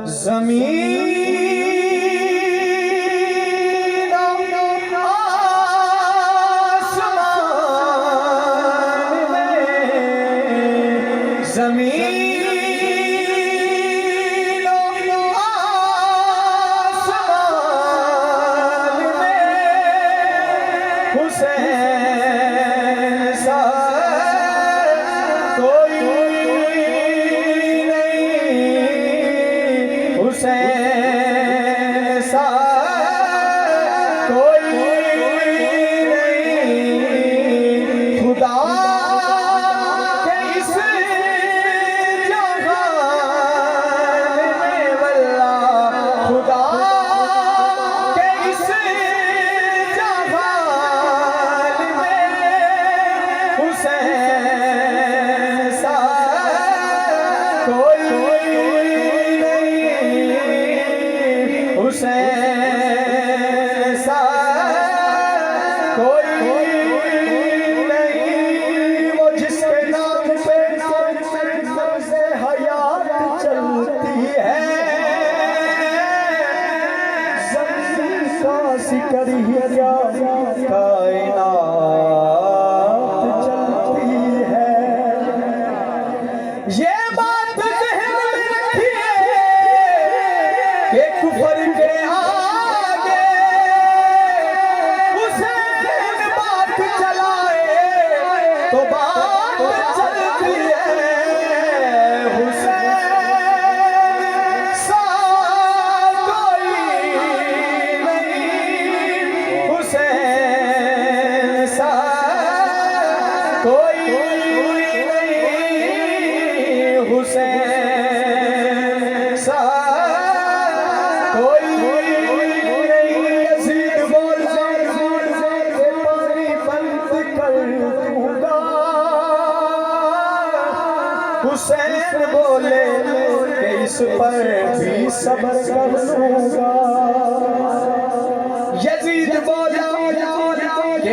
زمین آسمان میں زمین آسمان میں حسین سا کوئی حسین سا کوئی نہیں خدا کے اس جہان میں واللہ خدا کے اس جہان میں حسین سا کوئی حسین سا کوئی نہیں وہ جس کے نام پہ نفس حیات چلتی ہے زمین کا ذکر ہی کیا کائنات چلتی ہے یہ بات ذہن میں رکھیے کہ کفر کے آگے حسین بات چلائے تو بات چلتی ہے حسین سا کوئی نہیں حسین سا کوئی نہیں حسین سا کوئی نہیں یزید بولا کہ پانی بند کر دوں گا حسین بولے کہ اس پر بھی صبر کر لوں گا یزید بولا کہ